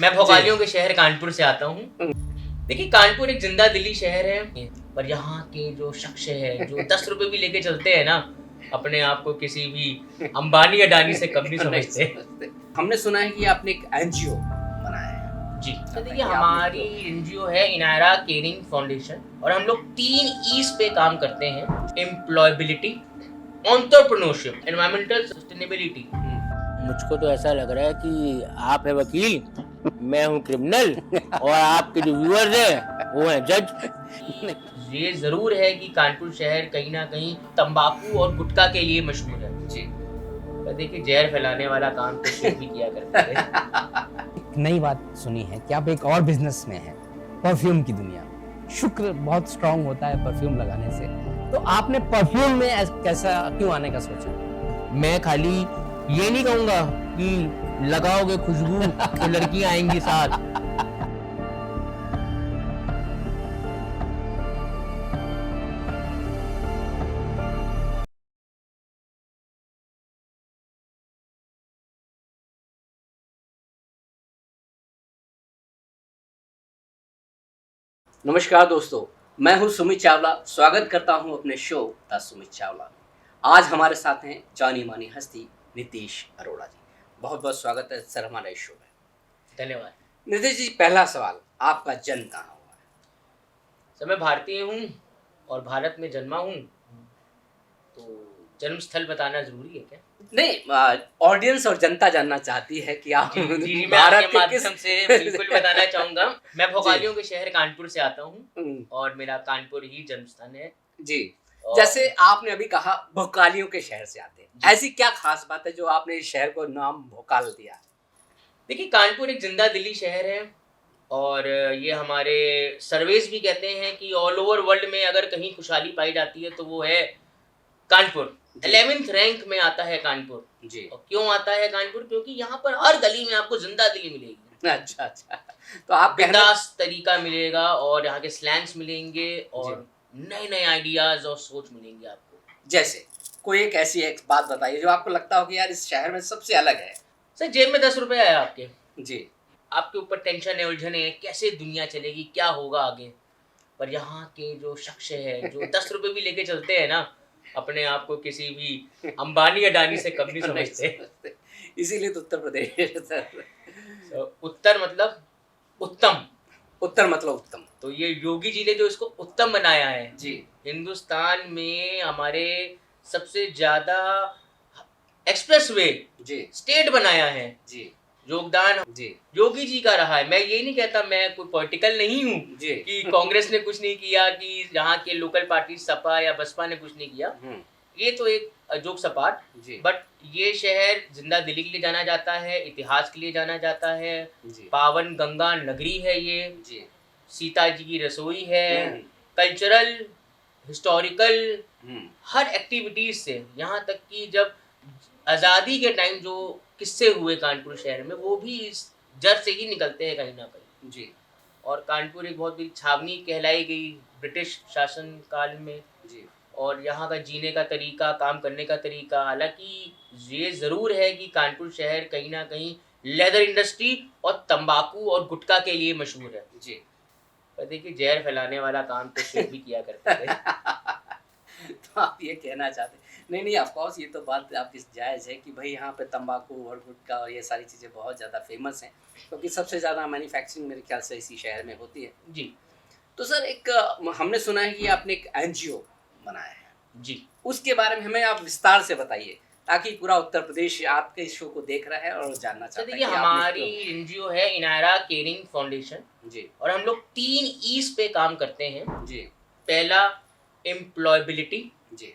मैं भोपालियों के शहर कानपुर से आता हूँ। देखिए, कानपुर एक जिंदा दिली शहर है, पर यहाँ के जो शख्स है जो 10 रुपए भी लेके चलते हैं ना, अपने आप को किसी भी अंबानी अडानी से कम नहीं समझते। हमने सुना है कि आपने एक एनजीओ बनाया है। जी, तो देखिए हमारी एनजीओ है इनायरा केयरिंग फाउंडेशन, और हम लोग 3 ईज पे काम करते हैं: एम्प्लॉयबिलिटी, एंटरप्रेन्योरशिप, एनवायरमेंटल सस्टेनेबिलिटी। मुझको तो ऐसा लग रहा है कि आप है वकील, मैं हूँ क्रिमिनल और आपके जो व्यूअर्स हैं वो हैं जज। ये जरूर है कि कानपुर शहर कहीं ना कहीं तंबाकू और गुटखा के लिए मशहूर है जी। पर देखिए, जहर फैलाने वाला काम तो शेर भी किया करते हैं। एक नई बात सुनी है कि आप एक और बिजनेस में हैं, परफ्यूम की दुनिया में। शुक्र बहुत स्ट्रांग होता है परफ्यूम लगाने से, तो आपने परफ्यूम में कैसा क्यों आने का सोचा? मैं खाली ये नहीं कहूँगा कि लगाओगे खुशबू तो लड़कियां आएंगी साथ। नमस्कार दोस्तों, मैं हूं सुमित चावला। स्वागत करता हूं अपने शो द सुमित चावला में। आज हमारे साथ हैं जानी मानी हस्ती नीतीश अरोड़ा जी। बहुत बहुत स्वागत है सर हमारे शो में। धन्यवाद। नीतीश जी, पहला सवाल, आपका जन्म कहाँ हुआ है? सर, मैं भारतीय हूँ और भारत में जन्मा हूँ, तो जन्म स्थल बताना जरूरी है क्या? नहीं, ऑडियंस और जनता जानना चाहती है कि आप जी, मैं भारत आपके के माध्यम से बिल्कुल बताना चाहूंगा। मैं भोपालियों के शहर कानपुर से आता हूँ और मेरा कानपुर ही जन्म स्थान है जी। जैसे आपने अभी कहा भोकालियों के शहर से आते हैं, ऐसी क्या खास बात है जो आपने इस शहर को नाम भोकाल दिया? देखिए, कानपुर एक जिंदा दिली शहर है और ये हमारे सर्वेज भी कहते हैं कि ऑल ओवर वर्ल्ड में अगर कहीं खुशहाली पाई जाती है तो वो है कानपुर। 11th रैंक में आता है कानपुर जी। और क्यों आता है कानपुर? क्योंकि यहाँ पर हर गली में आपको जिंदा दिली मिलेगी। अच्छा, तो आप बिंदास तरीका मिलेगा और यहाँ के स्लैंग्स मिलेंगे और नए नए आइडियाज और सोच मिलेंगे आपको। जैसे कोई एक बात बताइए जो आपको लगता हो कि यार इस शहर में सबसे अलग है। सर, जेब में 10 रुपए है आपके जी, आपके ऊपर टेंशन है, उलझन है, कैसे दुनिया चलेगी, क्या होगा आगे, पर यहाँ के जो शख्स है जो 10 रुपए भी लेके चलते हैं ना, अपने आप को किसी भी अंबानी अडानी से कम नहीं समझते। इसीलिए तो उत्तर प्रदेश उत्तर मतलब उत्तम। उत्तर मतलब उत्तम। तो ये योगी जी ने जो इसको उत्तम बनाया है जी। हिंदुस्तान में हमारे सबसे ज्यादा एक्सप्रेसवे जी। स्टेट बनाया है जी। योगदान जी। योगी जी का रहा है। मैं ये नहीं कहता, मैं कोई पॉलिटिकल नहीं हूँ कि कांग्रेस ने कुछ नहीं किया, कि यहाँ के लोकल पार्टी सपा या बसपा ने कुछ नहीं किया, ये तो एक जोक सपाट। बट ये शहर जिंदा दिली के लिए जाना जाता है, इतिहास के लिए जाना जाता है, पावन गंगा नगरी है ये, सीता जी की रसोई है, कल्चरल हिस्टोरिकल हर एक्टिविटीज से, यहाँ तक कि जब आज़ादी के टाइम जो किस्से हुए कानपुर शहर में, वो भी इस जड़ से ही निकलते हैं कहीं ना कहीं। जी। और कानपुर एक बहुत बड़ी छावनी कहलाई गई ब्रिटिश शासन काल में। जी। और यहाँ का जीने का तरीका, काम करने का तरीका, हालांकि ये ज़रूर है कि कानपुर शहर कहीं ना कहीं लेदर इंडस्ट्री और तंबाकू और गुटखा के लिए मशहूर है। जी। पर देखिए, जहर फैलाने वाला काम तो शेर भी किया करते थे। तो आप ये कहना चाहते? नहीं, ऑफ कोर्स ये तो बात आपकी जायज़ है कि भाई यहाँ पे तंबाकू और गुटखा और ये सारी चीज़ें बहुत ज़्यादा फेमस हैं, क्योंकि सबसे ज़्यादा मैन्युफैक्चरिंग मेरे ख्याल से इसी शहर में होती है। जी। तो सर, एक हमने सुना है कि आपने एक एनजीओ बनाया है। जी। उसके बारे में हमें आप विस्तार से बताइए, ताकि पूरा उत्तर प्रदेश आपके इस शो को देख रहा है और जानना चाहता है। देखिए, हमारी एनजीओ है इनायरा केयरिंग फाउंडेशन जी, और हम लोग 3 ईज पे काम करते हैं। जी। पहला एम्प्लॉयबिलिटी, जी,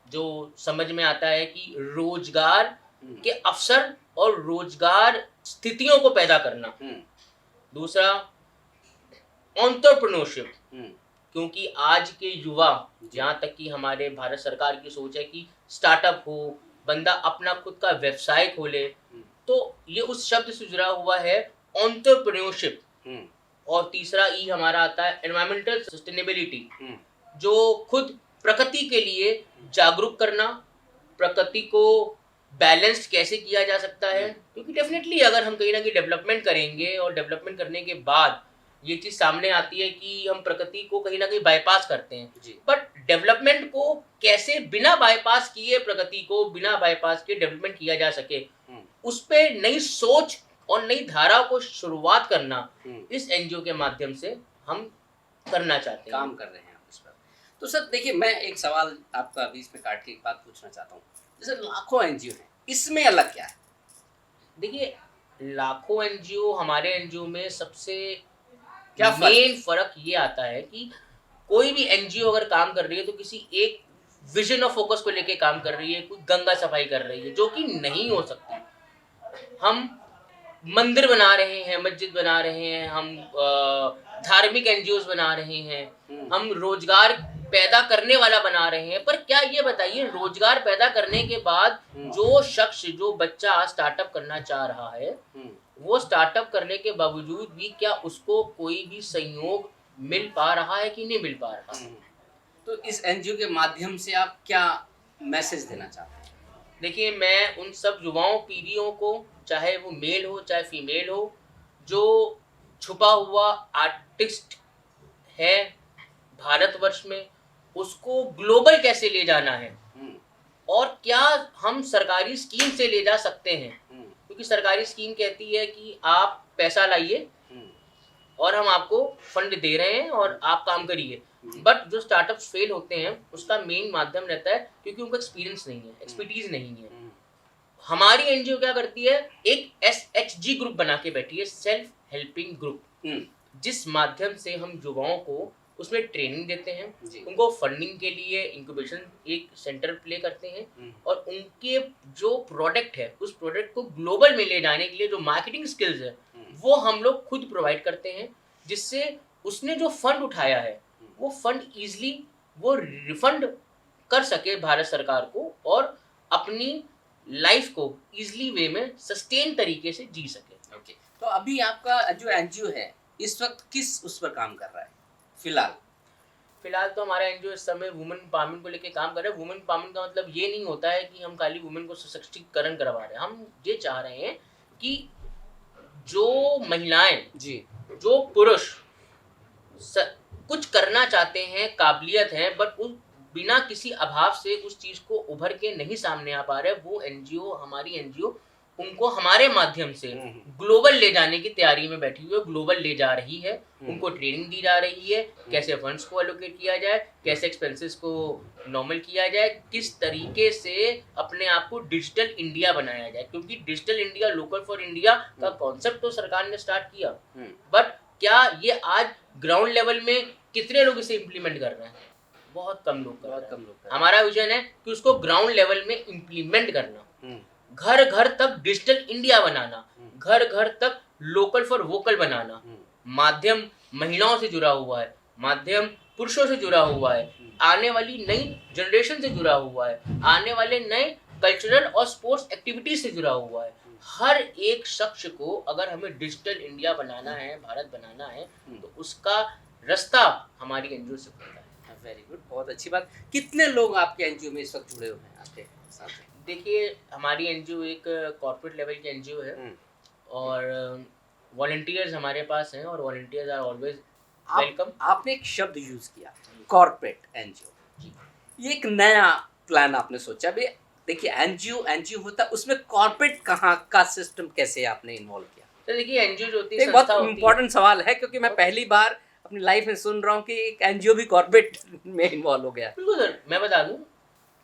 जो समझ में आता है कि रोजगार के अवसर और रोजगार स्थितियों को पैदा करना। दूसरा एंटरप्रेन्योरशिप, क्योंकि आज के युवा, यहाँ तक कि हमारे भारत सरकार की सोच है कि स्टार्टअप हो, बंदा अपना खुद का व्यवसाय खोले, तो ये उस शब्द से जुड़ा हुआ है एंटरप्रेन्योरशिप। और तीसरा ई हमारा आता है एनवायरमेंटल सस्टेनेबिलिटी, जो खुद प्रकृति के लिए जागरूक करना, प्रकृति को बैलेंस्ड कैसे किया जा सकता है, क्योंकि डेफिनेटली अगर हम कहीं ना कहीं डेवलपमेंट करेंगे और डेवलपमेंट करने के बाद ये चीज़ सामने आती है कि हम प्रकृति को कहीं ना कहीं बाईपास करते हैं, बट डेवलपमेंट को कैसे बिना बाईपास किए प्रकृति को बिना बाईपास के डेवलपमेंट किया जा सके, उस पर नई सोच और नई धारा को शुरुआत करना इस एनजीओ के माध्यम से हम करना चाहते हैं, काम कर रहे हैं इस पर। तो सर देखिए, मैं एक सवाल आपका बीच में काट के एक बात पूछना चाहता हूँ। जैसे लाखों एनजीओ हैं, इसमें अलग क्या है? देखिए, लाखों एनजीओ, हमारे एनजीओ में सबसे क्या मेन फर्क ये आता है कि कोई भी एनजीओ अगर काम कर रही है तो किसी एक विजन और फोकस को लेके काम कर रही है, कोई गंगा सफाई कर रही है, जो कि नहीं हो सकती। हम मंदिर बना रहे हैं, मस्जिद बना रहे हैं, हम धार्मिक एनजीओज बना रहे हैं, हम रोजगार पैदा करने वाला बना रहे हैं, पर क्या ये बताइए, रोजगार पैदा करने के बाद जो शख्स, जो बच्चा स्टार्टअप करना चाह रहा है, वो स्टार्टअप करने के बावजूद भी क्या उसको कोई भी सहयोग मिल पा रहा है कि नहीं मिल पा रहा है? तो इस एनजीओ के माध्यम से आप क्या मैसेज देना चाहते हैं? देखिए, मैं उन सब युवाओं पीढ़ियों को, चाहे वो मेल हो चाहे फीमेल हो, जो छुपा हुआ आर्टिस्ट है भारतवर्ष में, उसको ग्लोबल कैसे ले जाना है और क्या हम सरकारी स्कीम से ले जा सकते हैं, क्योंकि सरकारी स्कीम कहती है कि आप पैसा लाइए और हम आपको फंड दे रहे हैं और आप काम करिए, बट जो स्टार्टअप्स फेल होते हैं उसका मेन माध्यम रहता है क्योंकि उनको एक्सपीरियंस नहीं है, एक्सपर्टीज नहीं है। हमारी एनजीओ क्या करती है, एक SHG ग्रुप बना के बैठी है, सेल्फ हेल्पिंग ग्रुप, जिस माध्यम से हम युवाओं को उसमें ट्रेनिंग देते हैं, उनको फंडिंग के लिए इंक्यूबेशन एक सेंटर प्ले करते हैं और उनके जो प्रोडक्ट है उस प्रोडक्ट को ग्लोबल में ले जाने के लिए जो मार्केटिंग स्किल्स है वो हम लोग खुद प्रोवाइड करते हैं, जिससे उसने जो फंड उठाया है वो फंड इजीली वो रिफंड कर सके भारत सरकार को और अपनी लाइफ को इजीली वे में सस्टेन तरीके से जी सके। ओके, तो अभी आपका जो एनजीओ है इस वक्त किस उस पर काम कर रहा है? फिलहाल तो हमारा एनजीओ इस समय वुमेन एम्पावरमेंट को लेकर काम कर रहा है। वुमेन एम्पावरमेंट का मतलब ये नहीं होता है कि हम खाली वुमेन को सशक्तिकरण करवा रहे हैं, हम ये चाह रहे हैं कि जो महिलाएं जो पुरुष कुछ करना चाहते हैं, काबिलियत है, बट उस बिना किसी अभाव से उस चीज को उभर के नहीं सामने आ पा रहे, वो एनजीओ, हमारी एनजीओ उनको हमारे माध्यम से ग्लोबल ले जाने की तैयारी में बैठी हुई है, ग्लोबल ले जा रही है, उनको ट्रेनिंग दी जा रही है, कैसे फंड्स को एलोकेट किया जाए, कैसे एक्सपेंसेस को नॉर्मल किया जाए, किस तरीके से अपने आप को डिजिटल इंडिया बनाया जाए, क्योंकि digital India, local for India का कॉन्सेप्ट तो सरकार ने स्टार्ट किया, बट क्या ये आज ग्राउंड लेवल में कितने लोग इसे इम्प्लीमेंट कर रहे हैं? बहुत कम लोग कर रहे हैं। हमारा विजन है कि उसको ग्राउंड लेवल में इम्प्लीमेंट करना, घर घर तक डिजिटल इंडिया बनाना, घर घर तक लोकल फॉर वोकल बनाना, माध्यम महिलाओं से जुड़ा हुआ है, माध्यम पुरुषों से जुड़ा हुआ है, आने वाली नई जनरेशन से जुड़ा हुआ है, आने वाले नए कल्चरल और स्पोर्ट्स एक्टिविटीज से जुड़ा हुआ है। हर एक शख्स को अगर हमें डिजिटल इंडिया बनाना है, भारत बनाना है, तो उसका रास्ता हमारी एनजीओ से खुलता है। वेरी गुड, बहुत अच्छी बात। कितने लोग आपके एनजीओ में इस वक्त जुड़े हुए हैं आपके साथ? देखिए, हमारी एनजीओ एक कॉर्पोरेट लेवल की एनजीओ है और वॉलंटियर्स हमारे पास हैं और वॉलंटियर्स आर ऑलवेज वेलकम। आपने एक शब्द यूज किया, कॉर्पोरेट एनजीओ, ये एक नया प्लान आपने सोचा। भी देखिए, एनजीओ होता है, उसमें कॉर्पोरेट कहाँ का सिस्टम कैसे आपने इन्वॉल्व किया? तो देखिए, एनजीओ जो होती है, बहुत इम्पोर्टेंट सवाल है, क्योंकि मैं पहली बार अपनी लाइफ में सुन रहा हूँ कि एक एनजीओ भी कॉर्पोरेट में इन्वॉल्व हो गया। बिल्कुल सर, मैं बता दूं,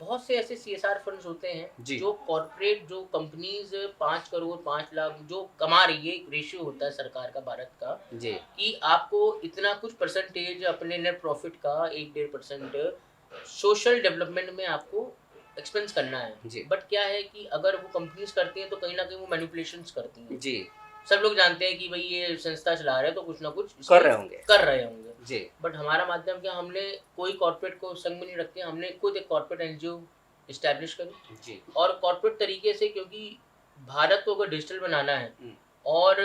बहुत से ऐसे CSR फंड्स होते हैं जो कॉर्पोरेट, जो कंपनीज 5 करोड़ 5 लाख जो कमा रही है, एक रेशियो होता है सरकार का, भारत का, कि आपको इतना कुछ परसेंटेज अपने नेट प्रॉफिट का 1-1.5% सोशल डेवलपमेंट में आपको एक्सपेंस करना है। बट क्या है कि अगर वो कंपनीज करती हैं तो कहीं ना कहीं वो मैनिपुलेशंस करती हैं। सब लोग जानते हैं कि भाई ये संस्था चला रहे हैं तो कुछ ना कुछ कर रहे होंगे बट हमारा माध्यम क्या, हमने कोई कॉर्पोरेट को संग में नहीं रखते, हमने खुद एक कॉर्पोरेट एनजीओ इस्टेब्लिश करी और कॉर्पोरेट तरीके से, क्योंकि भारत को अगर डिजिटल बनाना है और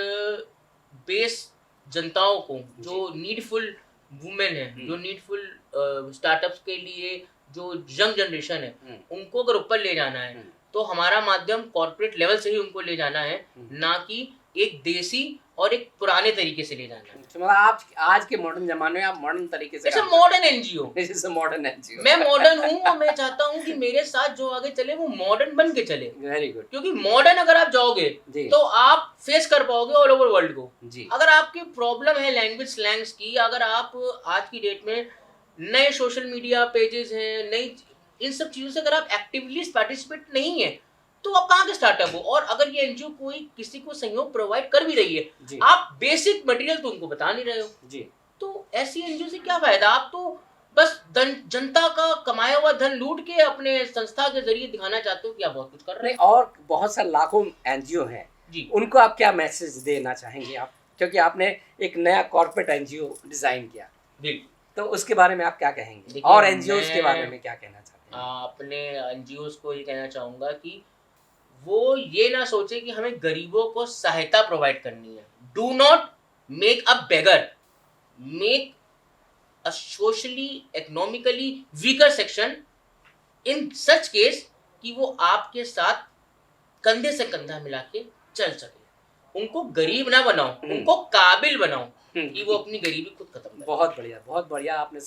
बेस जनताओं को, जो नीडफुल वुमेन है, जो नीडफुल स्टार्टअप्स के लिए जो यंग जनरेशन है, उनको अगर ऊपर ले जाना है तो हमारा माध्यम कॉर्पोरेट लेवल से ही उनको ले जाना है, ना कि एक देसी और एक पुराने तरीके से ले जाना है। मतलब आप आज के मॉडर्न जमाने में आप मॉडर्न तरीके से it's a modern NGO. Modern NGO. मैं मॉडर्न हूँ और मैं चाहता हूँ कि मेरे साथ जो आगे चले वो मॉडर्न बन के चले। Very good. क्योंकि मॉडर्न अगर आप जाओगे तो आप फेस कर पाओगे ऑल ओवर वर्ल्ड को जी। अगर आपकी प्रॉब्लम है लैंग्वेज स्लैंग्स की, अगर आप आज की डेट में नए सोशल मीडिया पेजेस हैं, नई इन सब चीजों से अगर आप एक्टिवली पार्टिसिपेट नहीं है तो आप कहाँ के स्टार्टअप हो। और अगर ये एनजीओ कोई किसी को सहयोग प्रोवाइड कर भी रही है, आप बेसिक मटेरियल तो उनको बता नहीं रहे हो जी, तो ऐसी एनजीओ से क्या फायदा। आप तो बस जनता का कमाया हुआ धन लूट के अपने संस्था के जरिए दिखाना चाहते हो कि आप बहुत कुछ कर रहे हैं। और बहुत सारे लाखों एनजीओ हैं जी, उनको आप क्या मैसेज देना चाहेंगे आप, क्योंकि आपने एक नया कॉर्पोरेट एनजीओ डिजाइन किया, तो उसके बारे में आप क्या कहेंगे और एनजीओ के बारे में क्या कहना चाहते हैं? अपने एनजीओ को ये कहना चाहूंगा कि वो ये ना सोचे कि हमें गरीबों को सहायता प्रोवाइड करनी है। Do not make a beggar, make a socially economically weaker section in such case कि वो आपके साथ कंधे से कंधा मिला के चल सके। उनको गरीब ना बनाओ, उनको काबिल बनाओ कि वो अपनी गरीबी खुद खत्म करे। बहुत बढ़िया, बहुत बढ़िया आपने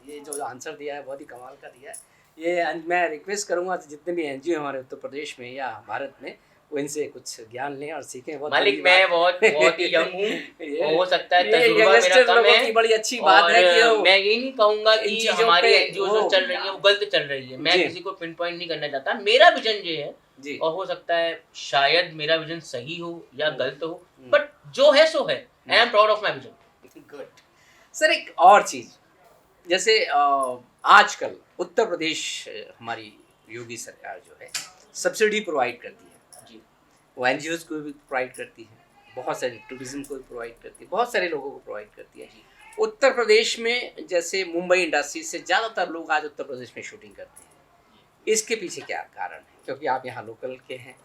ये जो आंसर दिया है बहुत ही कमाल का दिया है। ये मैं रिक्वेस्ट करूंगा जितने भी एनजीओ हमारे उत्तर प्रदेश में या भारत में, वो इनसे कुछ ज्ञान लें और सीखें। बहुत मालिक मैं बहुत ही यंग हूँ, हो सकता है तजुर्बा मेरा कम है। बड़ी अच्छी बात है कि मैं ये नहीं कहूंगा कि हमारी एनजीओ जो चल रही है वो गलत चल रही है। मैं किसी को पिन पॉइंट नहीं करना चाहता। मेरा विजन ये है जी, और हो सकता है शायद मेरा विजन सही हो या गलत हो, बट जो है सो है। I am proud of my vision. Good sir, एक और चीज, जैसे आजकल उत्तर प्रदेश हमारी योगी सरकार जो है सब्सिडी प्रोवाइड करती है जी, वो एनजीओज को भी प्रोवाइड करती है, बहुत सारे टूरिज्म को भी प्रोवाइड करती है, बहुत सारे लोगों को प्रोवाइड करती है जी। उत्तर प्रदेश में जैसे मुंबई इंडस्ट्री से ज़्यादातर लोग आज उत्तर प्रदेश में शूटिंग करते हैं, इसके पीछे क्या कारण है? क्योंकि आप यहाँ लोकल के हैं,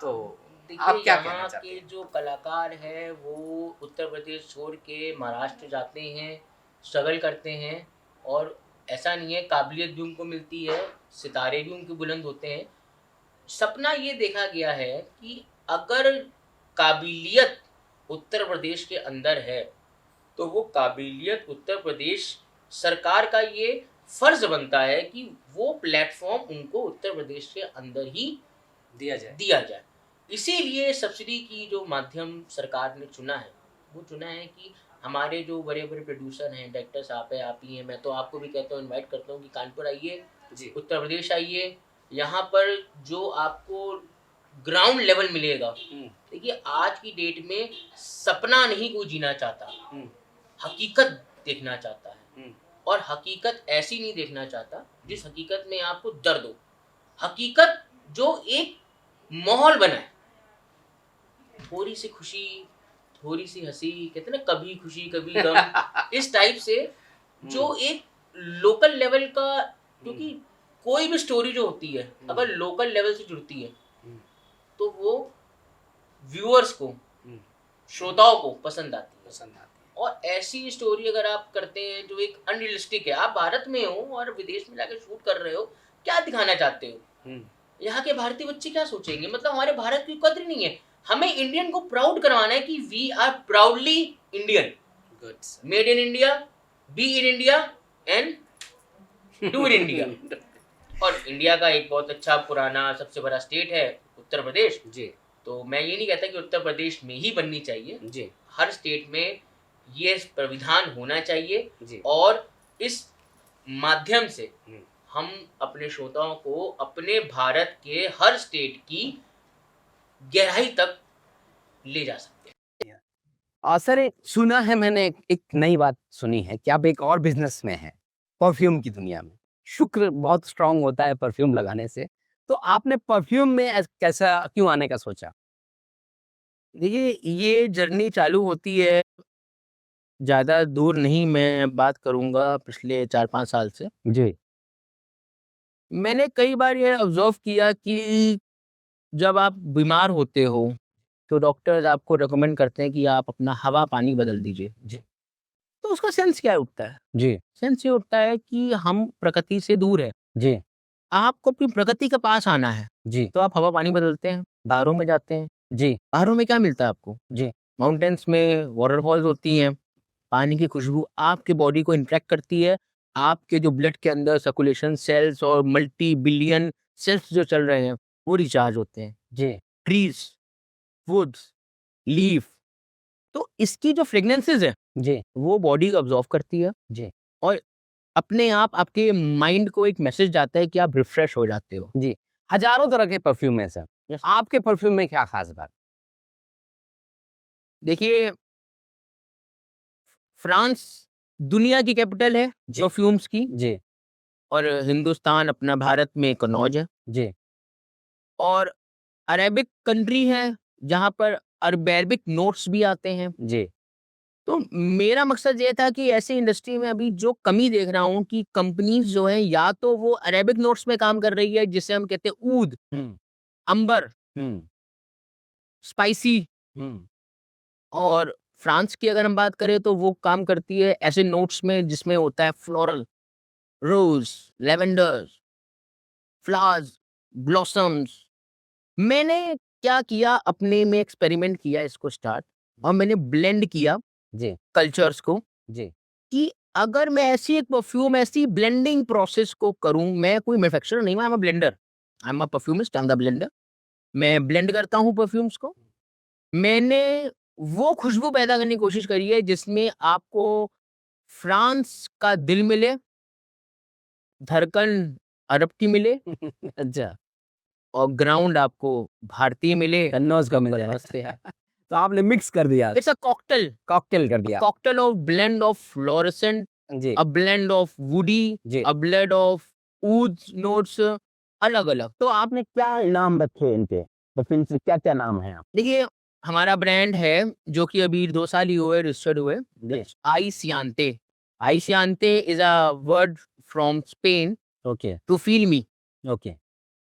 तो आप क्या कहना चाहते हैं? जो कलाकार है वो उत्तर प्रदेश छोड़ के महाराष्ट्र जाते हैं, स्ट्रगल करते हैं, और ऐसा नहीं है, काबिलियत भी उनको मिलती है, सितारे भी उनके बुलंद होते हैं। सपना ये देखा गया है कि अगर काबिलियत उत्तर प्रदेश के अंदर है तो वो काबिलियत उत्तर प्रदेश सरकार का ये फर्ज बनता है कि वो प्लेटफॉर्म उनको उत्तर प्रदेश के अंदर ही दिया जाए। इसीलिए सब्सिडी की जो माध्यम सरकार ने चुना है, वो चुना है कि हमारे जो बड़े बड़े प्रोड्यूसर हैं, डायरेक्टर साहब है, आप ही हैं, मैं तो आपको भी कहता हूँ, इनवाइट करता हूँ कि कानपुर आइए जी, उत्तर प्रदेश आइए। यहाँ पर जो आपको ग्राउंड लेवल मिलेगा, देखिए आज की डेट में सपना नहीं कोई जीना चाहता, हकीकत देखना चाहता है। और हकीकत ऐसी नहीं देखना चाहता जिस हकीकत में आपको दर्द हो, हकीकत जो एक माहौल बनाए, थोड़ी सी खुशी, थोड़ी सी हंसी, कहते हैं ना कभी खुशी कभी गम, इस टाइप से जो एक लोकल लेवल का, क्योंकि कोई भी स्टोरी जो होती है अगर लोकल लेवल से जुड़ती है तो वो व्यूअर्स को, श्रोताओं को पसंद आती है। और ऐसी स्टोरी अगर आप करते हैं जो एक अनरियलिस्टिक है, आप भारत में हो और विदेश में जाकर शूट कर रहे हो, क्या दिखाना चाहते हो? यहाँ के भारतीय बच्चे क्या सोचेंगे? मतलब हमारे भारत की कद्र नहीं है। हमें इंडियन को प्राउड करवाना है कि we are proudly Indian, made in India, be in India and do in India. और इंडिया का एक बहुत अच्छा पुराना सबसे बड़ा स्टेट है उत्तर प्रदेश जी, तो मैं ये नहीं कहता कि उत्तर प्रदेश में ही बननी चाहिए जी, हर स्टेट में ये प्राविधान होना चाहिए जी। और इस माध्यम से हम अपने श्रोताओं को अपने भारत के हर स्टेट की गहराई तक ले जा सकते हैं। सर, सुना है मैंने, एक नई बात सुनी है कि आप एक और बिजनेस में हैं, परफ्यूम की दुनिया में। शुक्र बहुत स्ट्रांग होता है परफ्यूम लगाने से, तो आपने परफ्यूम में कैसा क्यों आने का सोचा? देखिए, ये जर्नी चालू होती है, ज़्यादा दूर नहीं मैं बात करूँगा, पिछले 4-5 साल से जी। मैंने कई बार ये ऑब्जर्व किया कि जब आप बीमार होते हो तो डॉक्टर्स आपको रेकमेंड करते हैं कि आप अपना हवा पानी बदल दीजिए जी। तो उसका सेंस क्या उठता है जी सेंस ये उठता है कि हम प्रकृति से दूर है जी। आपको अपनी प्रकृति के पास आना है जी तो आप हवा पानी बदलते हैं, पहाड़ों में जाते हैं। जी पहाड़ों में क्या मिलता है आपको? जी माउंटेन्स में वाटरफॉल्स होती हैं, पानी की खुशबू आपके बॉडी को इंटरेक्ट करती है, आपके जो ब्लड के अंदर सर्कुलेशन सेल्स और मल्टी बिलियन सेल्स जो चल रहे हैं वो रिचार्ज होते हैं। जी ट्रीज, वुड्स, लीफ, तो इसकी जो फ्रेगनेंसेस है जी वो बॉडी को ऑब्जॉर्व करती है जी और अपने आप आपके माइंड को एक मैसेज जाता है कि आप रिफ्रेश हो जाते हो। जी। हजारों तरह के परफ्यूम है सर, Yes. आपके परफ्यूम में क्या खास बात? देखिए, फ्रांस दुनिया की कैपिटल है जी। परफ्यूम्स की, जी और हिंदुस्तान अपना भारत में कनौज है, जी और अरेबिक कंट्री है जहाँ पर अरबैरिक नोट्स भी आते हैं। जी तो मेरा मकसद ये था कि ऐसी इंडस्ट्री में अभी जो कमी देख रहा हूँ कि कंपनीज जो है या तो वो अरेबिक नोट्स में काम कर रही है जिसे हम कहते हैं ऊद, हम्म अंबर, हम्म स्पाइसी, हम्म और फ्रांस की अगर हम बात करें तो वो काम करती है ऐसे नोट्स में जिसमें होता है फ्लोरल, रोज, लेवेंडर, फ्लावर्स, ब्लॉसम्स। मैंने क्या किया, अपने में एक्सपेरिमेंट किया इसको स्टार्ट, और मैंने ब्लेंड किया जी कल्चर्स को जी कि अगर मैं ऐसी एक परफ्यूम, ऐसी ब्लेंडिंग प्रोसेस को करूं, मैं कोई मैन्युफैक्चरर नहीं हूं, I am a blender, I am a perfumist, I am the blender. मैं ब्लेंड करता हूं परफ्यूम्स को। मैंने वो खुशबू पैदा करने की कोशिश करी है जिसमें आपको फ्रांस का दिल मिले, धड़कन अरब की मिले, अच्छा, और ग्राउंड आपको भारतीय मिले। कन्नौज का मिल जाए तो आपने मिक्स कर दिया, इट्स अ कॉकटेल, कॉकटेल कर दिया। Cocktail of blend of fluorescent, जी a blend of woody, जी। a blend of oud notes, अलग अलग। तो आपने क्या इनाम रखे इनके परफ्यूम से, क्या क्या नाम है आप? देखिए, हमारा ब्रांड है जो कि अभी 2 साल ही हुए रजिस्टर्ड हुए, जी आई सियांते। आई सियांते is a word from Spain okay to feel me, okay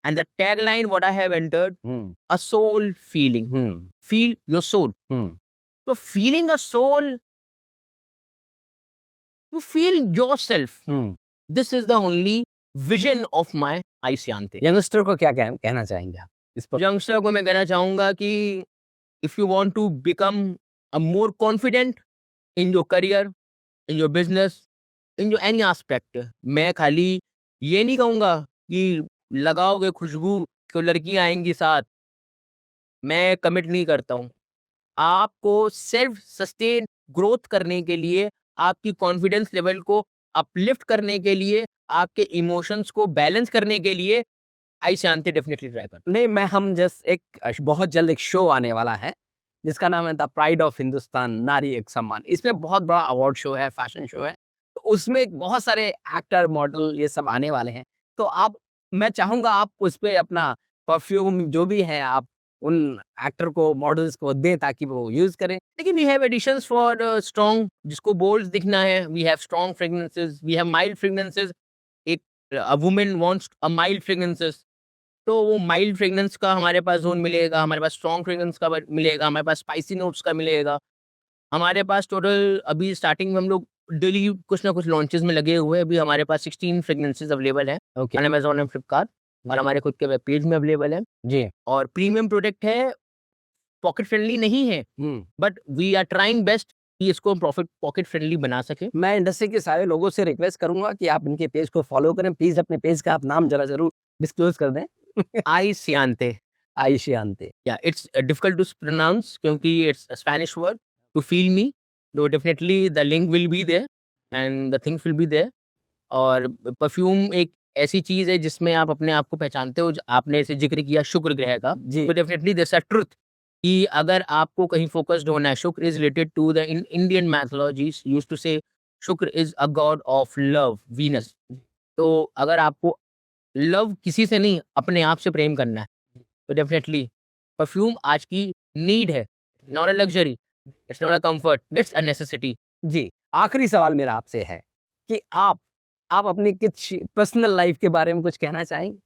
and the tagline what I have entered, hmm a soul feeling, feel your soul. Hmm तो feeling a soul, to feel yourself, hmm. This is the only vision of my आई सियांते। Youngster को क्या कहना चाहेंगे आप इस पर? यंगस्टर को मैं कहना चाहूंगा कि if you want to become a more confident in your career, in your business, in your any aspect, मैं खाली ये नहीं कहूंगा कि लगाओगे खुशबू तो लड़कियां आएंगी साथ, मैं कमिट नहीं करता हूँ। आपको सेल्फ सस्टेन ग्रोथ करने के लिए, आपकी कॉन्फिडेंस लेवल को अपलिफ्ट करने के लिए, आपके इमोशंस को बैलेंस करने के लिए आई शांति डेफिनेटली ट्राई कर। नहीं, मैं हम जस्ट एक बहुत जल्द एक शो आने वाला है जिसका नाम है द प्राइड ऑफ हिंदुस्तान, नारी एक सम्मान। इसमें बहुत बड़ा अवार्ड शो है, फैशन शो है, तो उसमें बहुत सारे एक्टर मॉडल ये सब आने वाले हैं। तो आप, मैं चाहूंगा आप उस पे अपना परफ्यूम जो भी है आप उन एक्टर को, मॉडल्स को दें ताकि वो यूज करें। लेकिन we have editions for strong, जिसको बोल्ड दिखना है, we have strong fragrances, we have mild fragrances. एक a woman wants a mild fragrances, तो वो माइल्ड फ्रेग्रेंस का हमारे पास जोन मिलेगा, हमारे पास स्ट्रॉन्ग फ्रेग्रेंस का मिलेगा, हमारे पास स्पाइसी नोट्स का मिलेगा। हमारे पास टोटल अभी स्टार्टिंग में हम लोग डेली कुछ ना कुछ लॉन्चेस में लगे हुए हैं। अभी हमारे पास 16 फ्रेग्रेंसेस अवेलेबल हैं okay on Amazon and Flipkart, और हमारे खुद के वेब पेज में अवेलेबल है। जी और प्रीमियम प्रोडक्ट है, पॉकेट फ्रेंडली नहीं है, but we are trying best कि इसको प्रॉफिट पॉकेट फ्रेंडली बना सके। मैं इंडस्ट्री के सारे लोगों से रिक्वेस्ट करूंगा कि आप इनके पेज को फॉलो करें। प्लीज अपने पेज का आप नाम जरा जरूर डिस्क्लोज कर दें। आई सियांते, आइशियांते। Yeah it's difficult to pronounce क्योंकि it's a Spanish word to feel me, तो definitely the link will be there and the things will be there. और परफ्यूम एक ऐसी चीज है जिसमें आप अपने आप को पहचानते हो। आपने ऐसे जिक्र किया शुक्र ग्रह का, जी तो डेफिनेटली दिस अ ट्रुथ कि अगर आपको कहीं फोकस्ड होना है, Shukra is related to the Indian mythology used to say Shukra is a god of love, Venus. तो अगर आपको लव किसी से नहीं, अपने आप से प्रेम करना है, तो डेफिनेटली परफ्यूम आज की नीड है, not a luxury, it's not a comfort, it's a necessity. जी। आखिरी सवाल मेरा आपसे है कि आप अपनी कुछ पर्सनल लाइफ के बारे में कुछ कहना चाहेंगे?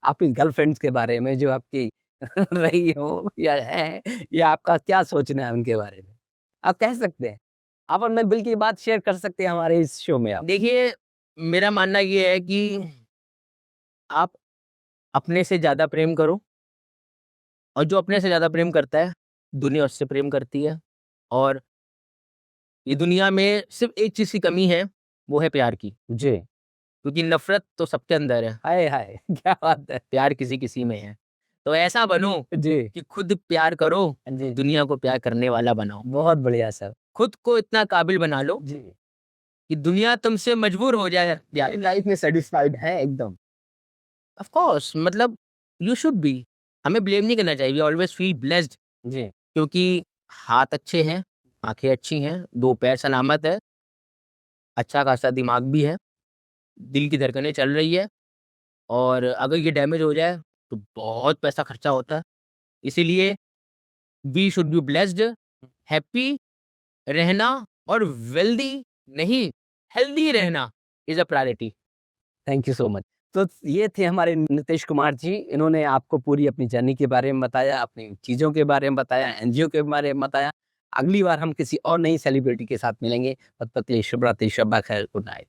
आपकी गर्लफ्रेंड्स के बारे में जो आपकी रही हो या है, या आपका क्या सोचना है उनके बारे में? आप कह सकते हैं। आप अपने दिल की बात शेयर कर सकते हैं हमारे इस शो में आप। देखिए, मेरा मानना ये है कि आप अपने से ज़्यादा प्रेम करो, और जो अपने से ज़्यादा प्रेम करता है, दुनिया उससे प्रेम करती है। और ये दुनिया में सिर्फ़ एक चीज़ की कमी है, वो है प्यार की। जी। क्योंकि नफ़रत तो सबके अंदर है, हाय, हाय! क्या बात है। प्यार किसी-किसी में है। तो ऐसा बनो जी, कि खुद प्यार करो, जी। दुनिया को प्यार करने वाला बनाओ। बहुत बढ़िया सर। खुद को इतना काबिल बना लो जी। कि दुनिया तुमसे मजबूर हो जाए प्यार। लाइफ में सैटिस्फाइड है एकदम। ऑफ कोर्स, मतलब यू शुड बी। हमें ब्लेम नहीं करना चाहिए, वी ऑलवेज फील ब्लेस्ड, जी। क्योंकि हाथ अच्छे हैं, आँखें अच्छी हैं, 2 पैर सलामत है, अच्छा खासा दिमाग भी है, दिल की धड़कनें चल रही है, और अगर ये डैमेज हो जाए तो बहुत पैसा खर्चा होता है। इसीलिए we should be blessed, happy रहना और वेल्दी नहीं, हेल्दी रहना is a priority. Thank you so much. तो ये थे हमारे नितेश कुमार जी। इन्होंने आपको पूरी अपनी जर्नी के बारे में बताया, अपनी चीज़ों के बारे में बताया, एनजीओ के बारे में बताया। अगली बार हम किसी और नई सेलिब्रिटी के साथ मिलेंगे। तब तक के लिए शुभ रात्रि, शब्बा खैर, गुड नाइट।